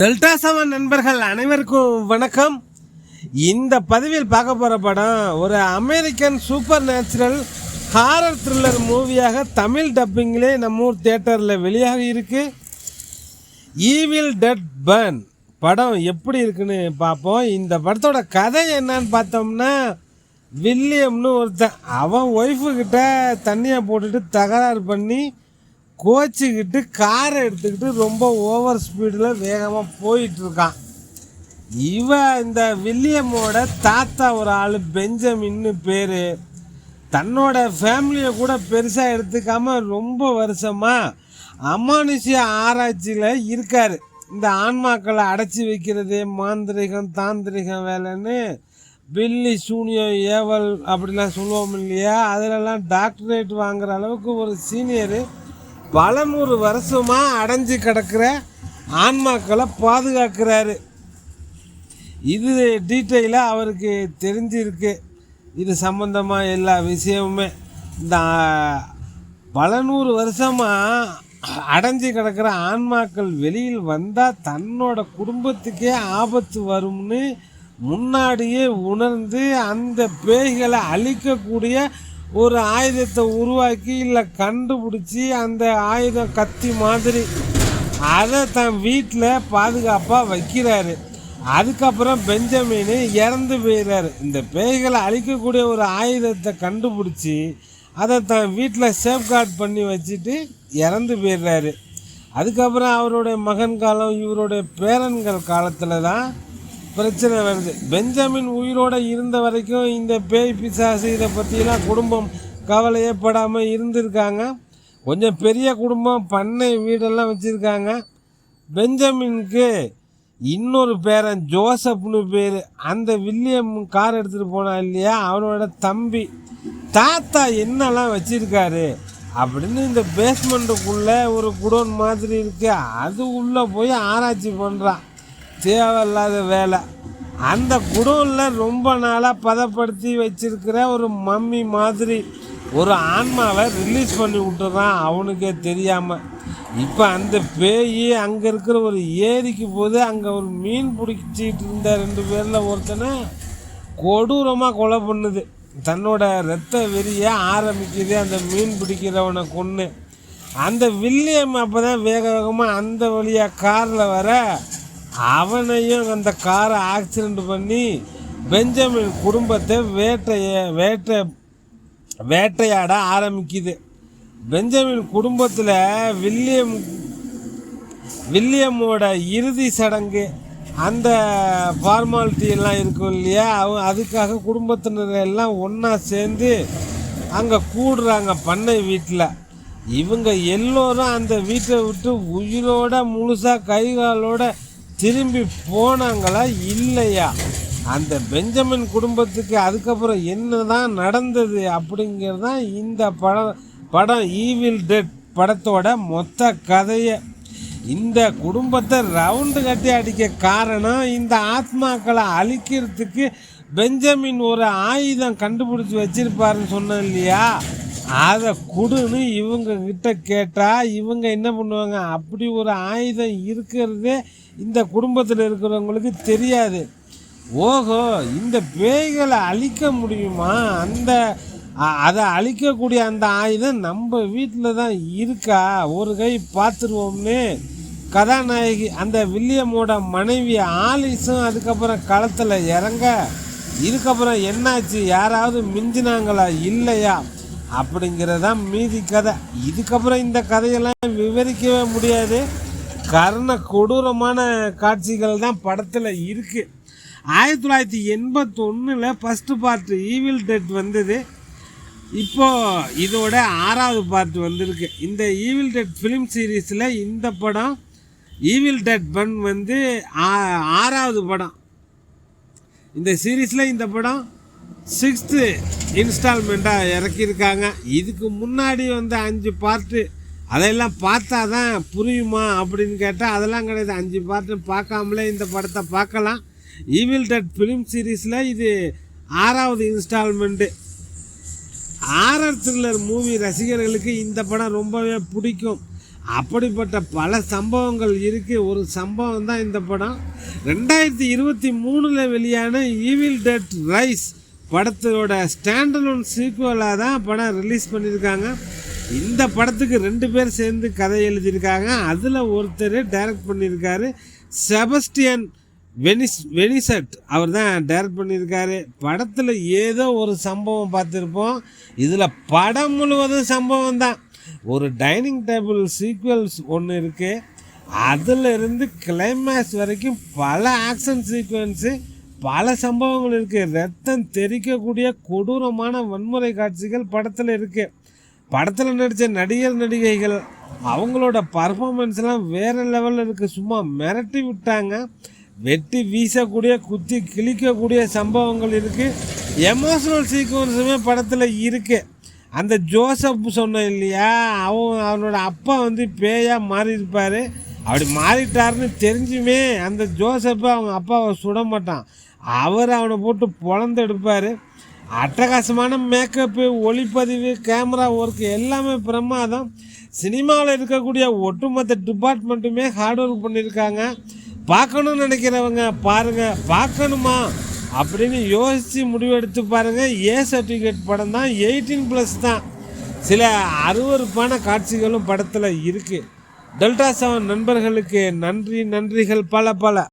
Delta seven நண்பர்கள் அனைவருக்கும் வணக்கம். இந்த பதிவில் பார்க்க போகிற படம் ஒரு American supernatural horror thriller மூவியாக தமிழ் டப்பிங்கிலே நம்ம ஊர் தியேட்டரில் வெளியாக இருக்கு. ஈவில் டெட் பர்ன் படம் எப்படி இருக்குன்னு பார்ப்போம். இந்த படத்தோட கதை என்னன்னு பார்த்தோம்னா, வில்லியம்னு ஒருத்தன் அவன் ஒய்ஃபுக்கிட்ட தண்ணியை போட்டுட்டு தகராறு பண்ணி கோச்சிக்கிட்டு காரை எடுத்துக்கிட்டு ரொம்ப ஓவர் ஸ்பீடில் வேகமாக போயிட்டுருக்கான். இந்த வில்லியமோட தாத்தா ஒரு ஆள் பெஞ்சமின்னு பேர். தன்னோட ஃபேமிலியை கூட பெருசாக எடுத்துக்காமல் ரொம்ப வருஷமாக அமானுஷ்ய ஆராய்ச்சியில் இருக்கார். இந்த ஆன்மாக்களை அடைச்சி வைக்கிறது மாந்திரிகம் தாந்திரிகம் வேலைன்னு பில்லி சூனியம் ஏவல் அப்படிலாம் சொல்லுவோம் இல்லையா, அதிலெல்லாம் டாக்டரேட் வாங்குகிற அளவுக்கு ஒரு சீனியரு பல 100 வருஷமாக அடைஞ்சு கிடக்கிற ஆன்மாக்களை பாதுகாக்கிறாரு. இது டீட்டெயிலாக அவருக்கு தெரிஞ்சிருக்கு. இது சம்பந்தமாக எல்லா விஷயமுமே இந்த பல 100 வருஷமாக அடைஞ்சு கிடக்கிற ஆன்மாக்கள் வெளியில் வந்தால் தன்னோட குடும்பத்துக்கே ஆபத்து வரும்னு முன்னாடியே உணர்ந்து அந்த பேய்களை அழிக்கக்கூடிய ஒரு ஆயுதத்தை உருவாக்கி இல்லை கண்டுபிடிச்சி அந்த ஆயுதம் கத்தி மாதிரி அதை தன் வீட்டில் பாதுகாப்பாக வைக்கிறாரு. அதுக்கப்புறம் பெஞ்சமின் இறந்து போயிடுறாரு. இந்த பேய்களை அழிக்கக்கூடிய ஒரு ஆயுதத்தை கண்டுபிடிச்சி அதை தன் வீட்டில் சேஃப்கார்ட் பண்ணி வச்சுட்டு இறந்து போயிடுறாரு. அதுக்கப்புறம் அவருடைய மகன் காலம் இவருடைய பேரன்கள் காலத்தில் தான் பிரச்சனை வருது. பெஞ்சமின் உயிரோடு இருந்த வரைக்கும் இந்த பேய் பிசாசு இதை பற்றிலாம் குடும்பம் கவலையே படாமல் இருந்திருக்காங்க. கொஞ்சம் பெரிய குடும்பம், பண்ணை வீடெல்லாம் வச்சுருக்காங்க. பெஞ்சமினுக்கு இன்னொரு பேரன் ஜோசப்னு பேர். அந்த வில்லியம் கார் எடுத்துகிட்டு போனான் இல்லையா, அவனோட தம்பி. தாத்தா என்னெல்லாம் வச்சுருக்காரு அப்படின்னு இந்த பேஸ்மெண்ட்டுக்குள்ளே ஒரு குடோன் மாதிரி இருக்கு, அது உள்ளே போய் ஆராய்ச்சி பண்ணுறான். தேவையில்லாத வேலை. அந்த குடோனில் ரொம்ப நாளாக பதப்படுத்தி வச்சிருக்கிற ஒரு மம்மி மாதிரி ஒரு ஆன்மாவை ரிலீஸ் பண்ணி விட்டுறான் அவனுக்கே தெரியாமல். இப்போ அந்த பேய் அங்கே இருக்கிற ஒரு ஏரிக்கு போது அங்கே ஒரு மீன் பிடிச்சிட்டு இருந்த 2 பேரில் ஒருத்தனை கொடூரமாக கொலை பண்ணுது. தன்னோட இரத்த வெறியை ஆரம்பிக்குது அந்த மீன் பிடிக்கிறவனை கொன்று. அந்த வில்லியம் அப்போ தான் வேக வேகமாக அந்த வழியாக காரில் வர அவனையும் அந்த காரை ஆக்சிடெண்ட் பண்ணி பெஞ்சமின் குடும்பத்தை வேட்டையாட ஆரம்பிக்குது. பெஞ்சமின் குடும்பத்தில் வில்லியமோட இறுதி சடங்கு அந்த ஃபார்மாலிட்டியெல்லாம் இருக்கும் இல்லையா, அதுக்காக குடும்பத்தினர் எல்லாம் ஒன்றா சேர்ந்து அங்கே கூடுறாங்க பண்ணை வீட்டில். இவங்க எல்லோரும் அந்த வீட்டை விட்டு உயிரோட முழுசாக கைகாலோட திரும்பி போனாங்களா இல்லையா, அந்த பெஞ்சமின் குடும்பத்துக்கு அதுக்கப்புறம் என்ன தான் நடந்தது அப்படிங்கிறது தான் இந்த படம் ஈவில் டெட் படத்தோட மொத்த கதையை. இந்த குடும்பத்தை ரவுண்டு கட்டி அடிக்க காரணம் இந்த ஆத்மாக்களை அழிக்கிறதுக்கு பெஞ்சமின் ஒரு ஆயுதம் கண்டுபிடிச்சி வச்சிருப்பாருன்னு சொன்னேன் இல்லையா, அதை கொடுன்னு இவங்க கிட்ட கேட்டால் இவங்க என்ன பண்ணுவாங்க, அப்படி ஒரு ஆயுதம் இருக்கிறதே இந்த குடும்பத்தில் இருக்கிறவங்களுக்கு தெரியாது. ஓஹோ, இந்த பேய்களை அழிக்க முடியுமா, அதை அழிக்கக்கூடிய அந்த ஆயுதம் நம்ம வீட்டில் தான் இருக்கா, ஒரு கை பார்த்துருவோம்னு கதாநாயகி அந்த வில்லியமோட மனைவி ஆலிஸும் அதுக்கப்புறம் களத்தில் இறங்க, இதுக்கப்புறம் என்னாச்சு, யாராவது மிஞ்சினாங்களா இல்லையா அப்படிங்கிறதான் மீதி கதை. இதுக்கப்புறம் இந்த கதையெல்லாம் விவரிக்கவே முடியாது. கர்ண கொடூரமான காட்சிகள் தான் படத்தில் இருக்குது. 1981 ஃபஸ்ட்டு பார்ட் ஈவில் டெட் வந்தது. இப்போது இதோட 6வது பார்ட் வந்திருக்கு. இந்த ஈவில் டெட் ஃபிலிம் சீரீஸில் இந்த படம் ஈவில் டெட் பன் 6வது படம். இந்த சீரீஸில் இந்த படம் 6th இன்ஸ்டால்மெண்ட்டாக இறக்கியிருக்காங்க. இதுக்கு முன்னாடி 5 பார்ட்டு, அதையெல்லாம் பார்த்தா தான் புரியுமா அப்படின்னு கேட்டால் அதெல்லாம் கிடையாது. 5 பார்ட்டு பார்க்காமலே இந்த படத்தை பார்க்கலாம். ஈவில் டெட் ஃபிலிம் சீரீஸில் இது 6வது இன்ஸ்டால்மெண்ட்டு. ஹாரர் த்ரில்லர் மூவி ரசிகர்களுக்கு இந்த படம் ரொம்பவே பிடிக்கும். அப்படிப்பட்ட பல சம்பவங்கள் இருக்குது. ஒரு சம்பவம் தான் இந்த படம். 2023 வெளியான ஈவில் டெட் ரைஸ் படத்தோட ஸ்டாண்டலோன் சீக்குவலாக தான் படம் ரிலீஸ் பண்ணியிருக்காங்க. இந்த படத்துக்கு 2 பேர் சேர்ந்து கதை எழுதியிருக்காங்க. அதில் ஒருத்தர் டைரக்ட் பண்ணியிருக்காரு, செபஸ்டியன் வெனிசட். அவர் தான் டைரக்ட் பண்ணியிருக்காரு. படத்தில் ஏதோ ஒரு சம்பவம் பார்த்துருப்போம். இதில் படம் முழுவதும் சம்பவம் தான். ஒரு டைனிங் டேபிள் சீக்வல்ஸ் ஒன்று இருக்குது. அதில் இருந்து கிளைமேக்ஸ் வரைக்கும் பல ஆக்ஷன் சீக்வன்ஸு, பல சம்பவங்கள் இருக்குது. ரத்தம் தெறிக்கக்கூடிய கொடூரமான வன்முறை காட்சிகள் படத்தில் இருக்குது. படத்தில் நடித்த நடிகர் நடிகைகள் அவங்களோட பர்ஃபார்மன்ஸ்லாம் வேறு லெவலில் இருக்குது. சும்மா மிரட்டி விட்டாங்க. வெட்டி வீசக்கூடிய, குத்தி கிழிக்கக்கூடிய சம்பவங்கள் இருக்குது. எமோஷனல் சீக்வன்ஸுமே படத்தில் இருக்குது. அந்த ஜோசப் சொன்ன இல்லையா, அவனோட அப்பா பேயாக மாறியிருப்பார். அப்படி மாறிட்டாருன்னு தெரிஞ்சுமே அந்த ஜோசப்பை அவங்க அப்பாவை சுட மாட்டான். அவர் அவனை போட்டு பொழந்து எடுப்பார். அட்டகாசமான மேக்கப்பு, ஒளிப்பதிவு, கேமரா ஒர்க் எல்லாமே பிரமாதம். சினிமாவில் இருக்கக்கூடிய ஒட்டுமொத்த டிபார்ட்மெண்ட்டுமே ஹார்ட் ஒர்க் பண்ணியிருக்காங்க. பார்க்கணுன்னு நினைக்கிறவங்க பாருங்கள். பார்க்கணுமா அப்படின்னு யோசித்து முடிவெடுத்து பாருங்கள். சர்டிஃபிகேட் படம் தான், 18+ தான். சில அருவருப்பான காட்சிகளும் படத்தில் இருக்குது. டெல்டா 7 நண்பர்களுக்கு நன்றிகள் பல.